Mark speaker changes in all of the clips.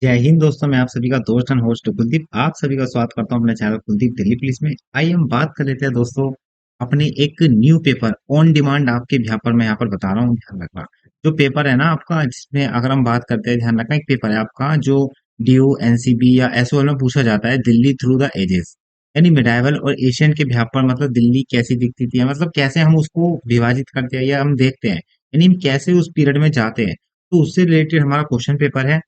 Speaker 1: जय हिंद दोस्तों, मैं आप सभी का दोस्त एंड होस्ट कुलदीप। आप सभी का स्वागत करता हूं अपने चैनल कुलदीप दिल्ली पुलिस में। आइए हम बात कर लेते हैं दोस्तों अपने एक न्यू पेपर ऑन डिमांड। आपके यहाँ पर मैं यहाँ पर बता रहा हूँ, ध्यान रखना। जो पेपर है ना आपका, जिसमें अगर हम बात करते हैं, ध्यान रखना, एक पेपर है आपका जो डीयू एनसीबी या एसओएल में पूछा जाता है, दिल्ली थ्रू द एजेस। यानी मिडाइवल और एशियन के यहाँ पर मतलब दिल्ली कैसी दिखती थी, मतलब कैसे हम उसको विभाजित करते हैं या हम देखते हैं, यानी हम कैसे उस पीरियड में जाते हैं। तो उससे रिलेटेड हमारा क्वेश्चन पेपर है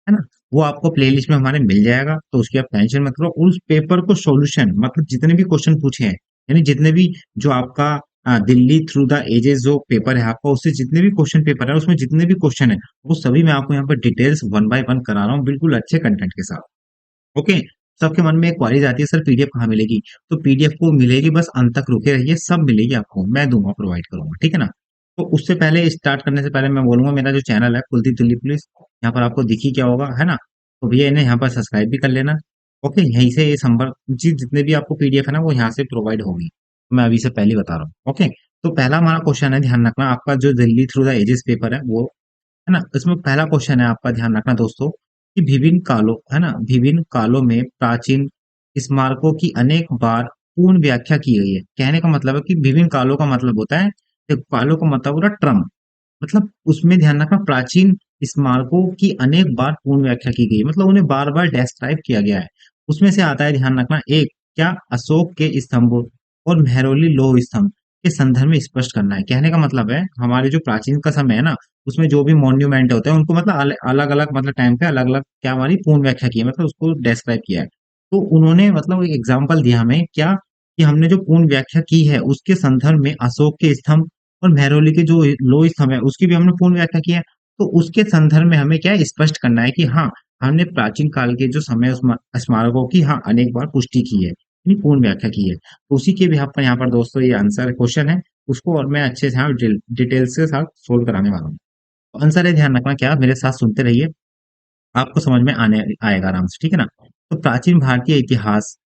Speaker 1: ना। वो आपको प्लेलिस्ट में हमारे मिल जाएगा, तो उसकी आप टेंशन मत करो। उस पेपर को सॉल्यूशन मतलब जितने भी क्वेश्चन पूछे हैं, यानी जितने भी जो आपका दिल्ली थ्रू द एजेस जो पेपर है आपका, उससे जितने भी क्वेश्चन पेपर है उसमें जितने भी क्वेश्चन है वो सभी मैं आपको यहाँ पर डिटेल्स वन बाय वन करा रहा हूँ, बिल्कुल अच्छे कंटेंट के साथ। ओके। सबके मन में एक क्वारीज आती है, सर पीडीएफ कहाँ मिलेगी? तो पीडीएफ को मिलेगी, बस अंत तक रुके रहिए, सब मिलेगी आपको, मैं दूंगा, प्रोवाइड करूंगा, ठीक है ना। तो उससे पहले, स्टार्ट करने से पहले मैं बोलूंगा, मेरा जो चैनल है कुलदीप दिल्ली पुलिस, यहाँ पर आपको दिखी क्या होगा, है ना। तो भैया इन्हें यहाँ पर सब्सक्राइब भी कर लेना। ओके, यहीं से ये संपर्क जी जितने भी आपको पीडीएफ है ना वो यहाँ से प्रोवाइड होगी। मैं अभी से पहले ही बता रहा हूँ। ओके। तो पहला हमारा क्वेश्चन है, ध्यान रखना, आपका जो Delhi through the ages paper है वो, है ना। इसमें पहला क्वेश्चन है आपका, ध्यान रखना दोस्तों, कि विभिन्न कालों, है ना, विभिन्न कालों में प्राचीन स्मारकों की अनेक बार पूर्ण व्याख्या की गई है। कहने का मतलब है कि विभिन्न कालों का मतलब होता है, देखो, कालों का मतलब होता है ट्रम, मतलब उसमें ध्यान रखना, प्राचीन स्मारकों की अनेक बार पूर्ण व्याख्या की गई है, मतलब उन्हें बार बार डेस्क्राइब किया गया है। उसमें से आता है, ध्यान रखना, एक, क्या अशोक के स्तंभों और मेहरौली लौह स्तंभ के संदर्भ में स्पष्ट करना है। कहने का मतलब है, हमारे जो प्राचीन का समय है ना, उसमें जो भी मॉन्यूमेंट होते हैं उनको मतलब अलग अलग मतलब टाइम पे अलग अलग क्या हमारी पूर्ण व्याख्या की है, मतलब उसको डिस्क्राइब किया है। तो उन्होंने मतलब एक एग्जाम्पल दिया हमें क्या, कि हमने जो पूर्ण व्याख्या की है उसके संदर्भ में अशोक के स्तंभ और मेहरौली के जो लो स्तंभ है उसकी भी हमने पूर्ण व्याख्या की है। तो उसके संदर्भ में हमें क्या है, स्पष्ट करना है कि हाँ, हमने प्राचीन काल के जो समय स्मारकों की हाँ अनेक बार पुष्टि की है, यानी पूर्ण व्याख्या की है। तो उसी के भी पर यहाँ पर दोस्तों ये आंसर क्वेश्चन है, उसको और मैं अच्छे से यहाँ डिटेल्स के साथ सोल्व कराने वाला हूँ। तो आंसर है, ध्यान रखना, क्या, मेरे साथ सुनते रहिए, आपको समझ में आने आएगा आराम से, ठीक है ना। तो प्राचीन भारतीय इतिहास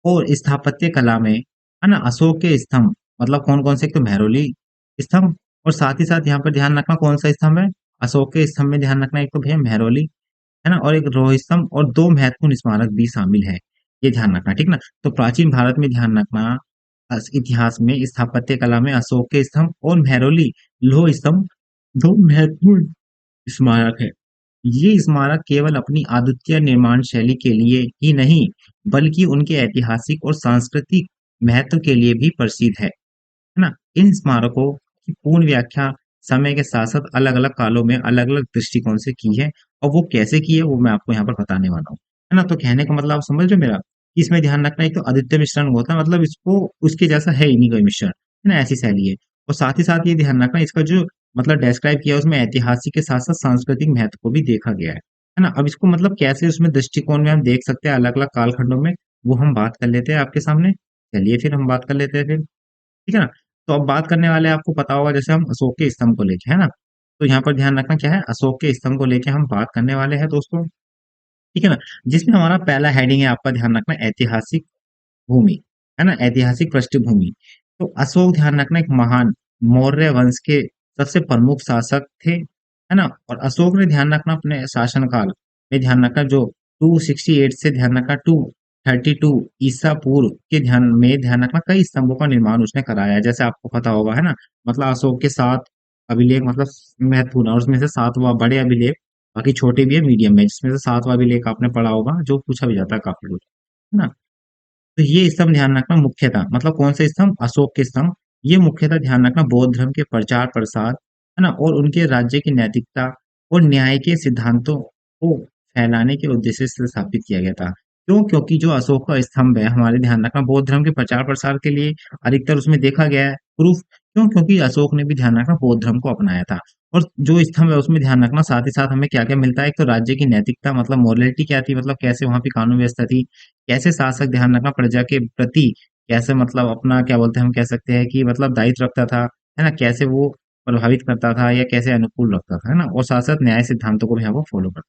Speaker 1: और स्थापत्य कला में, है ना, अशोक के स्तंभ मतलब कौन कौन से, एक तो मेहरौली स्तंभ, और साथ ही साथ यहाँ पर ध्यान रखना कौन सा स्तंभ है, अशोक के स्तंभ में ध्यान रखना, एक तो भैया मेहरौली, है ना, और एक लौह स्तंभ, और दो महत्वपूर्ण स्मारक भी शामिल है। ये ध्यान रखना, ठीक ना। तो प्राचीन भारत में ध्यान रखना, इतिहास में स्थापत्य कला में अशोक के स्तंभ और मेहरौली लौह स्तंभ दो महत्वपूर्ण स्मारक है। ये स्मारक केवल अपनी अद्वितीय निर्माण शैली के लिए ही नहीं, बल्कि उनके ऐतिहासिक और सांस्कृतिक महत्व के लिए भी प्रसिद्ध है ना। इन स्मारकों की पूर्ण व्याख्या समय के साथ साथ अलग अलग कालों में अलग अलग दृष्टिकोण से की है, और वो कैसे की है वो मैं आपको यहाँ पर बताने वाला हूँ, है ना। तो कहने का मतलब आप समझ रहे हो मेरा, कि इसमें ध्यान रखना, एक तो आदित्य मिश्रण होता है, मतलब इसको उसके जैसा है ही नहीं कोई मिश्रण, है ना, ऐसी शैली है। और साथ ही साथ ये ध्यान रखना, इसका जो मतलब डिस्क्राइब किया है, उसमें ऐतिहासिक के साथ साथ सांस्कृतिक महत्व को भी देखा गया है ना। अब इसको मतलब कैसे उसमें दृष्टिकोण में हम देख सकते हैं अलग अलग कालखंडों में, वो हम बात कर लेते हैं आपके सामने। चलिए फिर हम बात कर लेते हैं फिर, ठीक है ना। तो अब बात करने वाले हैं, आपको पता होगा, जैसे हम अशोक के स्तंभ को लेके, है ना। तो यहाँ पर ध्यान रखना, क्या है, अशोक के स्तंभ को लेके हम बात करने वाले हैं दोस्तों, ठीक है ना। जिसमें हमारा पहला हेडिंग है, आपका ध्यान रखना, ऐतिहासिक भूमि, है ना, ऐतिहासिक पृष्ठभूमि। तो अशोक, ध्यान रखना, एक महान मौर्य वंश के सबसे प्रमुख शासक थे, है ना। और अशोक ने, ध्यान रखना, अपने शासनकाल में, ध्यान रखना, जो 268 से, ध्यान रखना, 232 ईसा पूर्व के ध्यान रखना, कई स्तंभों का निर्माण उसने कराया है, जैसे आपको पता होगा, है ना। मतलब अशोक के 7 अभिलेख मतलब महत्वपूर्ण है, और उसमें से 7वां बड़े अभिलेख, बाकी छोटे भी है मीडियम में, जिसमें से 7वां अभिलेख आपने पढ़ा होगा, जो पूछा भी जाता है काफी कुछ, है ना। तो ये स्तंभ, ध्यान रखना, मुख्यतः मतलब कौन से स्तंभ, अशोक के स्तंभ, ये मुख्यतः, ध्यान रखना, बौद्ध धर्म के प्रचार प्रसार, है ना, और उनके राज्य की नैतिकता और न्याय के सिद्धांतों को फैलाने के उद्देश्य से स्थापित किया गया था। क्यों? क्योंकि जो अशोक का स्तंभ है हमारे, ध्यान रखना, बौद्ध धर्म के प्रचार प्रसार के लिए अधिकतर उसमें देखा गया है प्रूफ। क्यों? क्योंकि अशोक ने भी, ध्यान रखना, बौद्ध धर्म को अपनाया था। और जो स्तंभ है उसमें, ध्यान रखना, साथ ही साथ हमें क्या क्या मिलता है, एक तो राज्य की नैतिकता मतलब मोरलिटी क्या थी, मतलब कैसे वहां पे कानून व्यवस्था थी, कैसे शासक, ध्यान रखना, प्रजा के प्रति कैसे मतलब अपना क्या बोलते हैं, हम कह सकते हैं कि मतलब दायित्व रखता था, है ना, कैसे वो प्रभावित करता था या कैसे अनुकूल रखता था, है ना, और साथ साथ न्याय सिद्धांतों को भी यहाँ वो फॉलो करता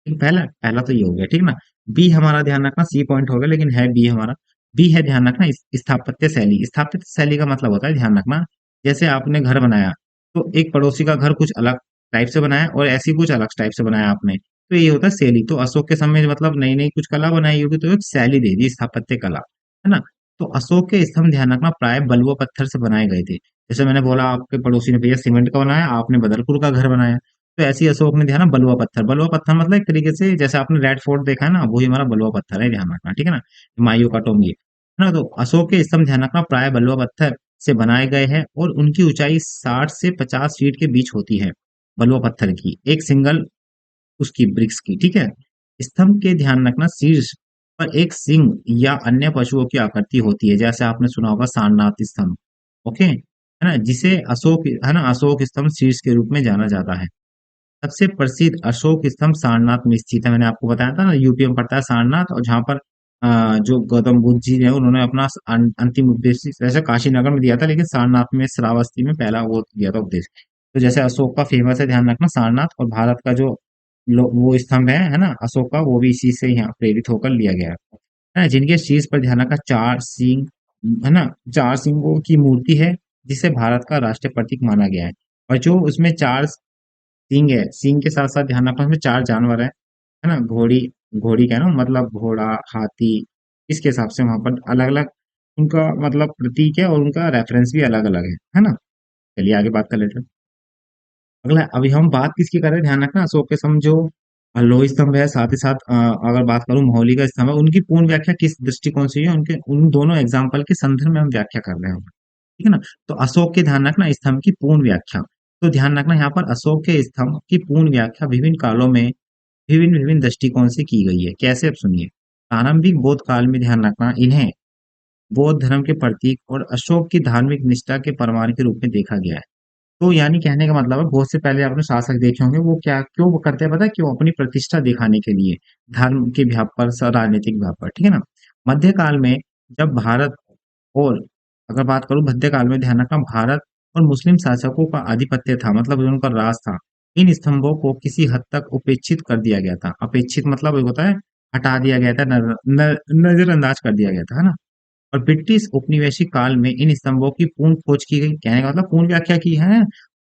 Speaker 1: है। पहला पहला तो ये हो गया, ठीक ना। बी हमारा, ध्यान रखना, सी पॉइंट हो गया लेकिन है बी हमारा। बी है, ध्यान रखना, स्थापत्य शैली। स्थापत्य शैली का मतलब होता है, ध्यान रखना, जैसे आपने घर बनाया, तो एक पड़ोसी का घर कुछ अलग टाइप से बनाया और ऐसी कुछ अलग टाइप से बनाया आपने, तो ये होता है शैली। तो अशोक के समय मतलब नई नई कुछ कला बनाई होगी तो एक शैली दे दी, स्थापत्य कला, है ना। तो अशोक के स्तंभ ध्यान रखना प्राय बलुआ पत्थर से बनाए गए थे। जैसे मैंने बोला आपके पड़ोसी ने भैया सीमेंट का बनाया, आपने बदरपुर का घर बनाया, तो ऐसे ही अशोक ने ध्यान बलुआ पत्थर, बलुआ पत्थर मतलब एक तरीके से जैसे आपने रेड फोर्ट देखा है ना, वही हमारा बलुआ पत्थर है, ध्यान रखना, ठीक है ना। हुमायूं का टॉम ये, है ना। तो अशोक के स्तंभ ध्यान रखना प्राय बलुआ पत्थर से बनाए गए हैं और उनकी ऊंचाई 60 से 50 फीट के बीच होती है, बलुआ पत्थर की, एक सिंगल उसकी ब्रिक्स की, ठीक है। स्तंभ के ध्यान रखना शीर्ष पर एक सिंह या अन्य पशुओं की आकृति होती है, जैसे आपने सुना होगा सारनाथ स्तंभ, ओके, है ना, जिसे अशोक, है ना, अशोक स्तंभ शीर्ष के रूप में जाना जाता है। सबसे प्रसिद्ध अशोक स्तंभ सारनाथ में स्थित है, मैंने आपको बताया था ना, यूपी में पड़ता है सारनाथ, और जहाँ पर जो गौतम बुद्ध जी ने उन्होंने अपना अंतिम उपदेश वैसे काशी नगर में दिया था, लेकिन सारनाथ में श्रावस्ती में पहला वो दिया था उपदेश। तो जैसे अशोक का फेमस है ध्यान रखना सारनाथ, और भारत का जो वो स्तंभ है ना अशोक का, वो भी इसी से यहाँ प्रेरित होकर लिया गया है ना, जिनके शीर्ष पर ध्यान रखा चार सिंह, है ना, चार सिंहों की मूर्ति है, जिसे भारत का राष्ट्रीय प्रतीक माना गया है। और जो उसमें चार सिंह है, सिंह के साथ साथ ध्यान रखना उसमें चार जानवर है ना, घोड़ी, घोड़ी क्या है ना, मतलब घोड़ा, हाथी, इसके हिसाब से वहां पर अलग अलग उनका मतलब प्रतीक है, और उनका रेफरेंस भी अलग अलग है ना। चलिए आगे बात कर लेते हैं। अगला अभी हम बात किसकी कर रहे हैं, ध्यान रखना अशोक के स्तंभ जो लोह स्तंभ है, साथ ही साथ अगर बात करूं मौलिक का स्तंभ है, उनकी पूर्ण व्याख्या किस दृष्टिकोण से है, उनके उन दोनों एग्जाम्पल के संदर्भ में हम व्याख्या कर रहे हैं, ठीक है ना। तो अशोक के ध्यान रखना स्तंभ की पूर्ण व्याख्या, तो ध्यान रखना यहाँ पर अशोक के स्तंभ की पूर्ण व्याख्या विभिन्न कालों में विभिन्न विभिन्न दृष्टिकोण से की गई है। कैसे, अब सुनिए। प्रारंभिक बौद्ध काल में ध्यान रखना इन्हें बौद्ध धर्म के प्रतीक और अशोक की धार्मिक निष्ठा के प्रमाण के रूप में देखा गया है। तो यानी कहने का मतलब है बहुत से पहले आपने शासक देखे होंगे, वो क्या क्यों वो करते हैं पता है क्यों, अपनी प्रतिष्ठा दिखाने के लिए, धर्म के व्याप पर, राजनीतिक व्याप पर, ठीक है ना। मध्यकाल में जब भारत और अगर बात करूं मध्यकाल में ध्यान रखना भारत और मुस्लिम शासकों का आधिपत्य था, मतलब जो उनका राज था, इन स्तंभों को किसी हद तक उपेक्षित कर दिया गया था। अपेक्षित मतलब ये होता है हटा दिया गया था, नजरअंदाज कर दिया गया था, है ना। और ब्रिटिश उपनिवेशिक काल में इन स्तंभों की पूर्ण खोज की गई, कहने का मतलब पूर्ण व्याख्या की है।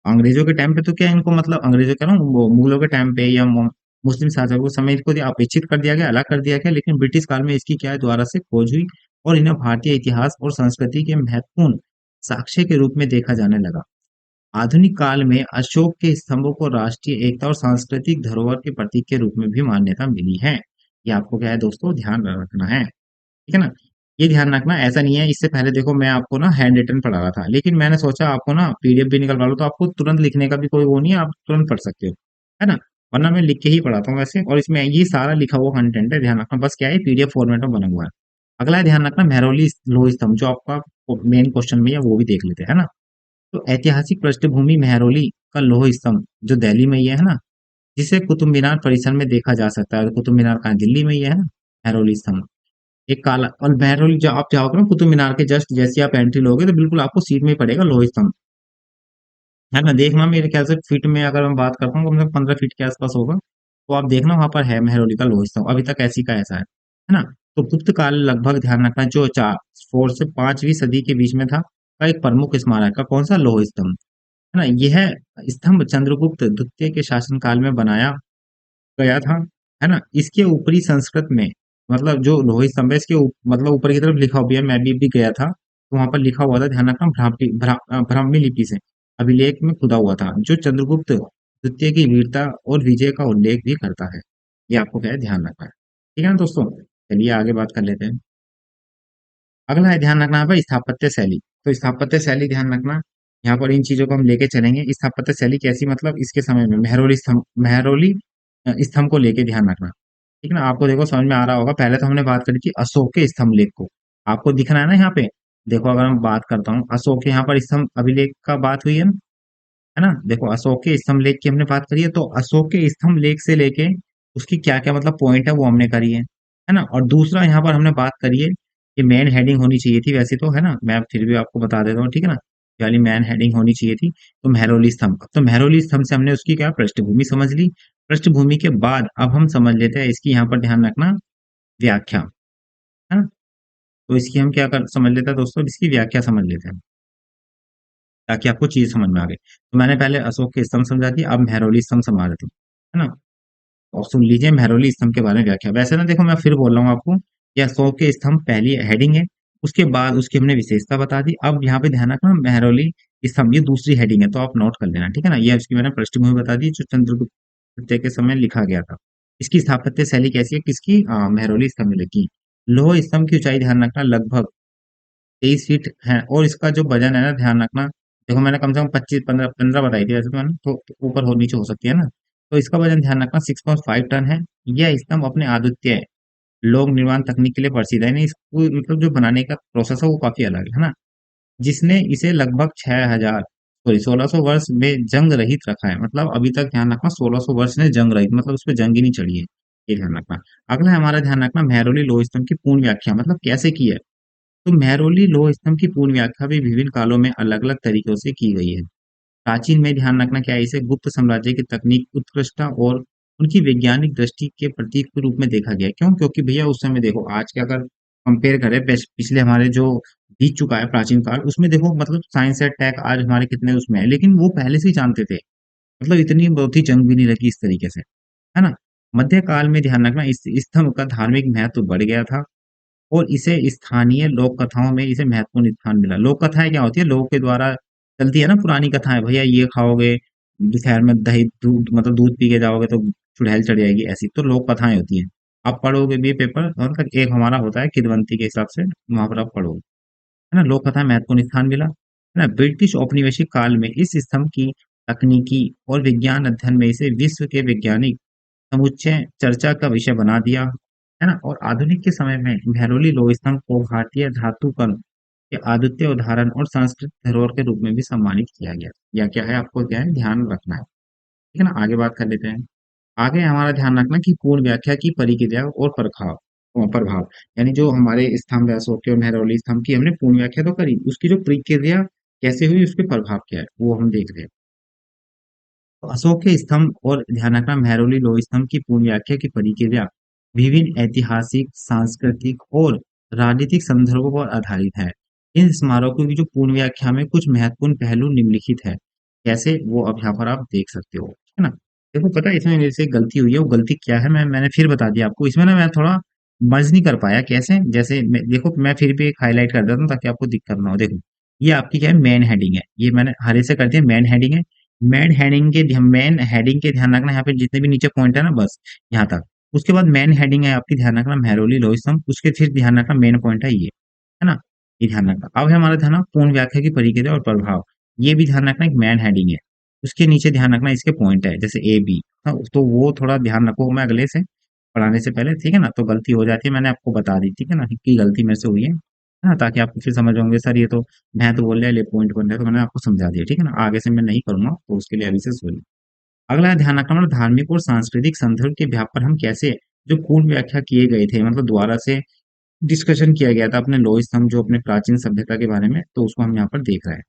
Speaker 1: अंग्रेजों के टाइम पे तो क्या इनको मतलब अंग्रेजों कह रहा हूँ वो मुगलों के टाइम पे या मुस्लिम शासकों के समय इनको अपेक्षित कर दिया गया, अलग कर दिया गया, लेकिन ब्रिटिश काल में इसकी क्या है दोबारा से खोज हुई, और इन्हें भारतीय इतिहास और संस्कृति के महत्वपूर्ण साक्ष्य के रूप में देखा जाने लगा। आधुनिक काल में अशोक के स्तंभों को राष्ट्रीय एकता और सांस्कृतिक धरोहर के प्रतीक के रूप में भी मान्यता मिली है। ये आपको क्या है दोस्तों ध्यान रखना है, ठीक है ना। ये ध्यान रखना ऐसा नहीं है, इससे पहले देखो मैं आपको ना हैंड रिटन पढ़ा रहा था, लेकिन मैंने सोचा आपको ना पीडीएफ भी निकलवा लो, तो आपको तुरंत लिखने का भी कोई वो नहीं है, आप तुरंत पढ़ सकते हो, है ना। वरना मैं लिख के ही पढ़ाता हूँ वैसे, और इसमें ये सारा लिखा हुआ कंटेंट है, ध्यान रखना, बस क्या है पीडीएफ फॉर्मेट में बना हुआ है। अगला है ध्यान रखना मेहरौली लोह स्तंभ, जो आपका मेन क्वेश्चन में है वो भी देख लेते हैं, है ना। तो ऐतिहासिक पृष्ठभूमि मेहरौली का लोह स्तंभ जो दिल्ली में ही है ना, जिसे कुतुब मीनार परिसर में देखा जा सकता है। कुतुब मीनार कहाँ, दिल्ली में ही है ना, मेहरौली स्तंभ। एक काला और मेहरौली, जब आप जाओगे ना कुतुब मीनार के जस्ट जैसे आप एंट्री लोगे तो बिल्कुल आपको सीट में ही पड़ेगा लोह स्तंभ, है ना। देखना मेरे ख्याल से फीट में अगर मैं बात करता हूँ कम से कम 15 फीट के आसपास होगा, तो आप देखना वहां पर है मेहरौली का लोह स्तंभ, अभी तक ऐसी का ऐसा है ना। तो गुप्त काल लगभग ध्यान रखना जो 4 से 5वीं सदी के बीच में था, का एक प्रमुख स्मारक का कौन सा लोह स्तंभ, है ना। यह स्तंभ चंद्रगुप्त द्वितीय के शासनकाल में बनाया गया था, है ना। इसके ऊपरी संस्कृत में मतलब जो लोही स्तंभ है इसके मतलब ऊपर की तरफ लिखा हुआ है, मैं भी गया था तो वहां पर लिखा हुआ था ध्यान रखना ब्राह्मी लिपि से अभिलेख में खुदा हुआ था, जो चंद्रगुप्त द्वितीय की वीरता और विजय का उल्लेख भी करता है। ये आपको क्या है ध्यान रखना है, ठीक है ना दोस्तों। चलिए आगे बात कर लेते हैं। अगला है ध्यान रखना है भाई स्थापत्य शैली। तो स्थापत्य शैली ध्यान रखना, यहाँ पर इन चीजों को हम लेके चलेंगे। स्थापत्य शैली कैसी, मतलब इसके समय में मेहरौली स्तंभ को लेके ध्यान रखना, ठीक है ना। आपको देखो समझ में आ रहा होगा, पहले तो हमने बात करी थी अशोक के स्तंभ लेख को, आपको दिख रहा है ना यहाँ पे। देखो अगर मैं बात करता हूँ अशोक के यहाँ पर स्तंभ अभिलेख का बात हुई है ना। देखो अशोक के स्तंभ लेख की हमने बात करी है, तो अशोक के स्तंभ लेख से लेके उसकी क्या क्या मतलब पॉइंट है वो हमने करी है ना। और दूसरा यहाँ पर हमने बात करी है कि मेन हेडिंग होनी चाहिए थी वैसे तो, है ना, मैं फिर भी आपको बता देता हूँ, ठीक है ना। ये वाली मेन हेडिंग होनी चाहिए थी। तो मेहरौली स्तंभ, तो मेहरौली स्तंभ से हमने उसकी क्या पृष्ठभूमि समझ ली। पृष्ठभूमि के बाद अब हम समझ लेते हैं इसकी यहाँ पर ध्यान रखना व्याख्या, है ना। तो इसकी हम क्या कर समझ लेते हैं दोस्तों, इसकी व्याख्या समझ लेते हैं ताकि आपको चीज समझ में आ गई। तो मैंने पहले अशोक के स्तंभ समझा दी, अब मेहरौली स्तंभ समझा देती हूँ, है ना। और सुन लीजिए मेहरौली स्तंभ के बारे में व्याख्या। वैसे ना देखो मैं फिर बोल रहा हूँ आपको, यह अशोक के स्तंभ पहली हेडिंग है, उसके बाद उसकी हमने विशेषता बता दी। अब यहाँ पे ध्यान रखना मेहरौली स्तंभ ये दूसरी हेडिंग है, तो आप नोट कर लेना, ठीक है ना। ये उसकी मैंने पृष्ठभूमि बता दी जो चंद्रगुप्त मौर्य के समय लिखा गया था। इसकी स्थापत्य शैली कैसी है, किसकी, मेहरौली स्तंभ की। लोह स्तंभ की ऊंचाई ध्यान रखना लगभग 23 फीट है, और इसका जो वजन है ना ध्यान रखना, देखो मैंने कम से कम 25 15 बताई थी वैसे तो मैंने, तो ऊपर हो नीचे हो सकती है ना। तो इसका वजन ध्यान रखना 6.5 टन है। यह स्तंभ अपने अद्वितीय लोक निर्माण तकनीक के लिए प्रसिद्ध है, यानी इसको मतलब जो बनाने का प्रोसेस है वो काफी अलग है ना। जिसने इसे लगभग 1600 वर्ष में जंग रहित रखा है, मतलब अभी तक ध्यान रखना 1600 वर्ष ने जंग रहित, मतलब उस पर जंग ही नहीं चढ़ी है, ये ध्यान रखना। अगला है हमारा, ध्यान रखना मेहरौली लोह स्तंभ की पूर्ण व्याख्या, मतलब कैसे की है। तो मेहरौली लोह स्तंभ की पूर्ण व्याख्या भी विभिन्न कालों में अलग अलग तरीकों से की गई है। प्राचीन में ध्यान रखना क्या है, इसे गुप्त साम्राज्य की तकनीक उत्कृष्टता और उनकी वैज्ञानिक दृष्टि के प्रतीक के रूप में देखा गया। क्यों, क्योंकि भैया उस समय देखो आज के अगर कंपेयर करें पिछले हमारे जो बीत चुका है प्राचीन काल, उसमें देखो मतलब साइंस एंड टेक आज हमारे कितने उसमें है, लेकिन वो पहले से ही जानते थे, मतलब इतनी बहुत ही जंग भी नहीं लगी इस तरीके से, है ना। मध्य काल में ध्यान रखना इस स्तंभ का धार्मिक महत्व बढ़ गया था, और इसे स्थानीय लोक कथाओं में इसे महत्वपूर्ण स्थान मिला। लोक कथाएं क्या होती है, लोगों के द्वारा चलती है ना पुरानी कथाएं, भैया ये खाओगे दोपहर में दही दूध, मतलब दूध पी के जाओगे तो चुड़ैल चढ़ जाएगी, ऐसी तो लोक कथाएं होती हैं। आप पढ़ोगे भी पेपर, और मतलब एक हमारा होता है किदवंती के हिसाब से, वहां पर आप पढ़ोगे, है ना। लोक कथाएं महत्वपूर्ण स्थान मिला, है ना। ब्रिटिश औपनिवेशिक काल में इस स्तंभ की तकनीकी और विज्ञान अध्ययन में इसे विश्व के वैज्ञानिक समुच्चय चर्चा का विषय बना दिया, है ना। और आधुनिक के समय में मेहरौली लोह स्तंभ को भारतीय धातु कण के अद्वितीय उदाहरण और सांस्कृतिक धरोहर के रूप में भी सम्मानित किया गया। या क्या है, आपको क्या है ध्यान रखना है, ठीक है ना। आगे बात कर लेते हैं। आगे हमारा ध्यान रखना कि पूर्ण व्याख्या की परिक्रिया और प्रभाव, प्रभाव, यानी जो हमारे स्तंभ है अशोक के और मेहरौली स्तंभ की हमने पूर्ण व्याख्या तो करी, उसकी जो प्रक्रिया कैसे हुई, उसके प्रभाव क्या है वो हम देख रहे हैं। तो अशोक के स्तंभ और ध्यान रखना मेहरौली लोह स्तंभ की पूर्ण व्याख्या की प्रक्रिया विभिन्न ऐतिहासिक, सांस्कृतिक और राजनीतिक संदर्भों पर आधारित है। इन स्मारकों की जो पूर्ण व्याख्या में कुछ महत्वपूर्ण पहलू निम्नलिखित है, कैसे वो अब यहाँ पर आप देख सकते हो, है ना। देखो पता है इसमें मेरे से गलती हुई है, वो गलती क्या है मैंने फिर बता दिया आपको। इसमें ना मैं थोड़ा मर्ज नहीं कर पाया, कैसे, जैसे देखो मैं फिर भी एक हाईलाइट कर देता हूँ ताकि आपको दिक्कत ना हो। देखो ये आपकी क्या है, मेन हेडिंग है, ये मैंने हरे से कर दिया, मेन हेडिंग है। मेन हेडिंग के ध्यान रखना यहाँ पे जितने भी नीचे पॉइंट है ना, बस यहाँ तक। उसके बाद मेन हेडिंग है आपकी, ध्यान रखना मेहरौली लोह स्तंभ, उसके फिर ध्यान रखना मेन पॉइंट है ये, है ना। ये ध्यान रखना। अब है हमारा ध्यान पूर्ण व्याख्या की प्रक्रिया और प्रभाव, ये भी ध्यान रखना एक मेन हेडिंग है। उसके नीचे ध्यान रखना इसके पॉइंट है जैसे ए बी, हाँ, तो वो थोड़ा ध्यान रखो, मैं अगले से पढ़ाने से पहले, ठीक है ना। तो गलती हो जाती है, मैंने आपको बता दी, ठीक है ना, कि गलती मेरे से हुई है ना, ताकि आप फिर समझ होंगे सर ये तो मैं तो बोल रहा है ले पॉइंट बन रहा है, तो मैंने आपको समझा दिया, ठीक है ना। आगे से मैं नहीं करूंगा, तो उसके लिए अभी से सुनिए। अगला है ध्यान रखना, मतलब धार्मिक और सांस्कृतिक संदर्भ के व्याप पर हम कैसे जो पूर्ण व्याख्या किए गए थे, मतलब दोबारा से डिस्कशन किया गया था अपने लोह स्तंभ जो अपने प्राचीन सभ्यता के बारे में, तो उसको हम यहाँ पर देख रहे हैं।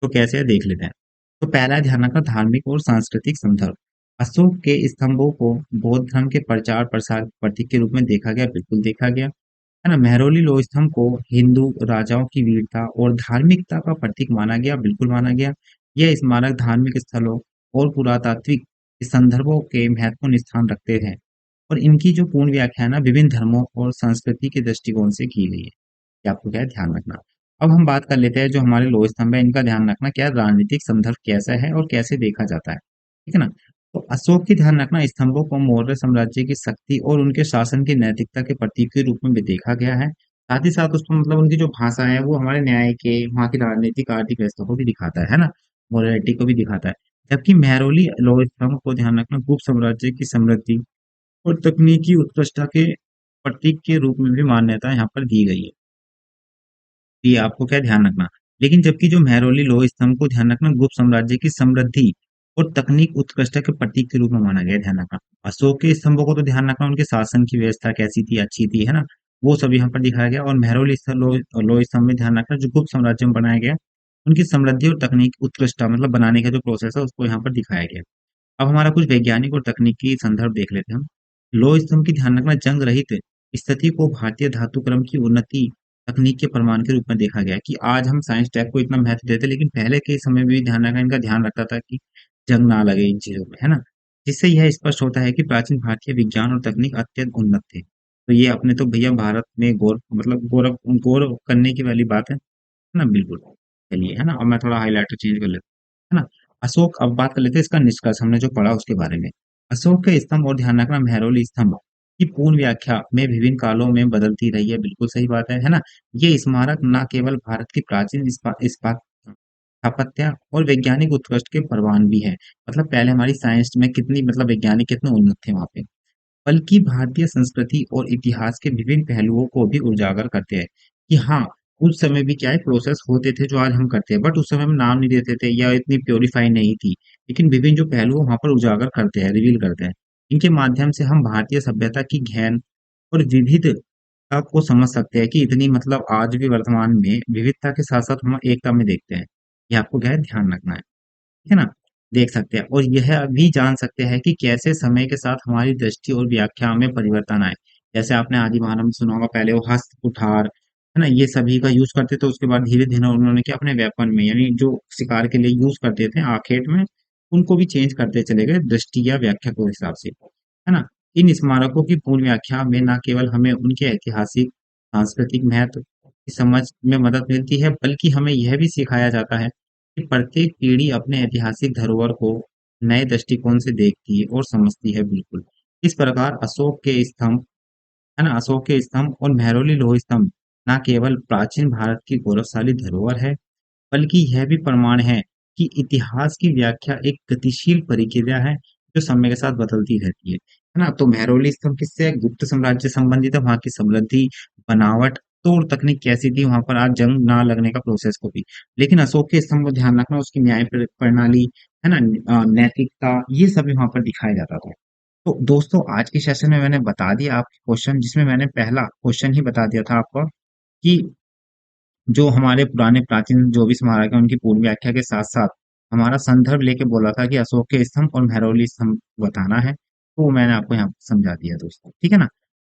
Speaker 1: तो कैसे है देख लेते हैं। तो पहला है ध्यान रखना धार्मिक और सांस्कृतिक संदर्भ। अशोक के स्तंभों को बौद्ध धर्म के प्रचार प्रसार प्रतीक के रूप में देखा गया, बिल्कुल देखा गया, है ना। मेहरौली लोह स्तंभ को हिंदू राजाओं की वीरता और धार्मिकता का प्रतीक माना गया, बिल्कुल माना गया। यह स्मारक धार्मिक स्थलों और पुरातात्विक संदर्भों के महत्वपूर्ण स्थान रखते हैं, और इनकी जो पूर्ण व्याख्या है ना विभिन्न धर्मों और संस्कृति के दृष्टिकोण से की गई है, ये आपको क्या है ध्यान रखना। अब हम बात कर लेते हैं जो हमारे लोह स्तंभ है, इनका ध्यान रखना क्या राजनीतिक संदर्भ कैसा है और कैसे देखा जाता है, ठीक है ना। तो अशोक की ध्यान रखना स्तंभों को मौर्य साम्राज्य की शक्ति और उनके शासन की नैतिकता के प्रतीक के रूप में भी देखा गया है। साथ ही साथ उसमें मतलब उनकी जो भाषा है वो हमारे न्याय के, वहाँ की राजनीतिक आर्थिक व्यवस्था को भी दिखाता है ना, मोरालिटी को भी दिखाता है। जबकि मेहरौली लोह स्तंभ को ध्यान रखना गुप्त साम्राज्य की समृद्धि और तकनीकी उत्कृष्टता के प्रतीक के रूप में भी मान्यता यहाँ पर दी गई है, ये आपको क्या ध्यान रखना। लेकिन जबकि जो मेहरौली लोह स्तंभ को ध्यान रखना गुप्त साम्राज्य की समृद्धि और तकनीक उत्कृष्टता के प्रतीक के रूप में माना गया, ध्यान रखना। अशोक के स्तंभों को तो ध्यान रखना उनके शासन की व्यवस्था कैसी थी, अच्छी थी, है ना, वो सब यहाँ पर दिखाया गया। और मेहरौली लोह स्तंभ में ध्यान रखना जो गुप्त साम्राज्य में बनाया गया, उनकी समृद्धि और तकनीक उत्कृष्टता मतलब बनाने का जो प्रोसेस है उसको यहाँ पर दिखाया गया। अब हमारा कुछ वैज्ञानिक और तकनीकी संदर्भ देख लेते हैं हम। लोह स्तंभ की ध्यान रखना जंग रहित स्थिति को भारतीय धातु क्रम की उन्नति तकनीक के प्रमाण के रूप में देखा गया है, कि आज हम साइंस टेक को इतना महत्व देते, लेकिन पहले के समय में भी ध्यान रखना इनका ध्यान रखता था कि जंग ना लगे इन चीजों में, है ना। जिससे यह स्पष्ट होता है कि प्राचीन भारतीय विज्ञान और तकनीक अत्यंत उन्नत थे। तो ये अपने तो भैया भारत में गौरव मतलब गौरव गौरव करने की वाली बात है ना? बिल्कुल। चलिए, है ना? और मैं थोड़ा हाइलाइटर चेंज कर लेता हूँ, है ना? अशोक अब बात कर लेते हैं इसका निष्कर्ष हमने जो पढ़ा उसके बारे में। अशोक के स्तंभ और ध्यान रखना मेहरौली स्तंभ की पूर्ण व्याख्या में विभिन्न कालों में बदलती रही है, बिल्कुल सही बात है ना? ये स्मारक न केवल भारत की प्राचीन इस्पात स्थापत्य और वैज्ञानिक उत्कृष्ट के प्रमाण भी है। मतलब पहले हमारी साइंस में कितनी मतलब वैज्ञानिक कितने उन्नत थे वहाँ पे। बल्कि भारतीय संस्कृति और इतिहास के विभिन्न पहलुओं को भी उजागर करते हैं कि हाँ, उस समय भी क्या है प्रोसेस होते थे जो आज हम करते हैं, बट उस समय हम नाम नहीं देते थे या इतनी प्योरीफाई नहीं थी। लेकिन विभिन्न जो पहलू वहां पर उजागर करते हैं, रिवील करते हैं। इनके माध्यम से हम भारतीय सभ्यता की गहन और विविधता को समझ सकते हैं कि इतनी मतलब आज भी वर्तमान में विविधता के साथ साथ हम एकता में देखते हैं। ये आपको क्या है ध्यान रखना है ना? देख सकते हैं और यह भी जान सकते हैं कि कैसे समय के साथ हमारी दृष्टि और व्याख्या में परिवर्तन आए। जैसे आपने आदि मानव में सुना होगा पहले वो हस्त कुठार, है ना? ये सभी का यूज़ करते थे उसके बाद धीरे-धीरे उन्होंने क्या अपने वेपन में यानी जो शिकार के लिए यूज़ करते थे आखेट में, उनको भी चेंज करते चले गए दृष्टि या व्याख्या के हिसाब से, है ना? इन स्मारकों की पूर्ण व्याख्या में न केवल हमें उनके ऐतिहासिक, सांस्कृतिक महत्व की समझ में मदद मिलती है, बल्कि हमें यह भी सिखाया जाता है कि प्रत्येक पीढ़ी अपने ऐतिहासिक धरोहर को नए दृष्टिकोण से देखती है और समझती है बिल्कुल। इस प्रकार अशोक के स्तंभ, है ना? अशोक के स्तंभ और मेहरौली लौह स्तंभ न केवल प्राचीन भारत की गौरवशाली धरोहर है, बल्कि यह भी प्रमाण है कि इतिहास की व्याख्या एक गतिशील प्रक्रिया है जो समय के साथ बदलती रहती है ना? तो मेहरौली स्तंभ किससे है? गुप्त साम्राज्य से संबंधित है, वहाँ की समृद्धि, बनावट, तो और तकनीक कैसी थी वहां पर आज जंग ना लगने का प्रोसेस को भी। लेकिन अशोक के स्तंभ को ध्यान रखना उसकी न्याय प्रणाली, है ना? नैतिकता, ये सभी वहां पर दिखाया जाता था। तो दोस्तों आज के सेशन में मैंने बता दिया आपके क्वेश्चन, जिसमें मैंने पहला क्वेश्चन ही बता दिया था आपको कि जो हमारे पुराने प्राचीन जो भी स्मारक है उनकी पूर्ण व्याख्या के साथ साथ हमारा संदर्भ लेके बोला था कि अशोक के स्तंभ और मेहरौली स्तंभ बताना है, तो वो मैंने आपको यहाँ समझा दिया दोस्तों, ठीक है ना?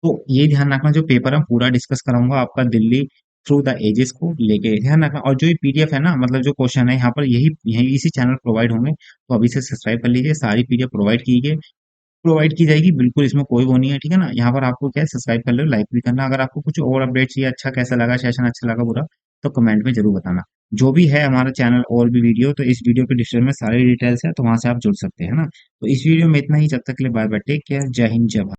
Speaker 1: तो ये ध्यान रखना जो पेपर है पूरा डिस्कस कराऊंगा आपका दिल्ली थ्रू द एजेस को लेके, ध्यान रखना। और जो ये पीडीएफ है ना मतलब जो क्वेश्चन है यहाँ पर यही यही इसी चैनल प्रोवाइड होंगे, तो अभी से सब्सक्राइब कर लीजिए, सारी पीडीएफ प्रोवाइड की जाएगी, बिल्कुल इसमें कोई वो नहीं है, ठीक है ना? यहाँ पर आपको क्या है सब्सक्राइब कर लो, लाइक भी करना। अगर आपको कुछ और अपडेट चाहिए, अच्छा कैसा लगा सेशन, अच्छा लगा बुरा, तो कमेंट में जरूर बताना। जो भी है हमारा चैनल और भी वीडियो, तो इस वीडियो के डिस्क्रिप्शन में सारी डिटेल्स है, तो वहां से आप जुड़ सकते हैं ना। तो इस वीडियो में इतना ही, जब तक के लिए बाय बाय, टेक केयर, जय हिंद जय भारत।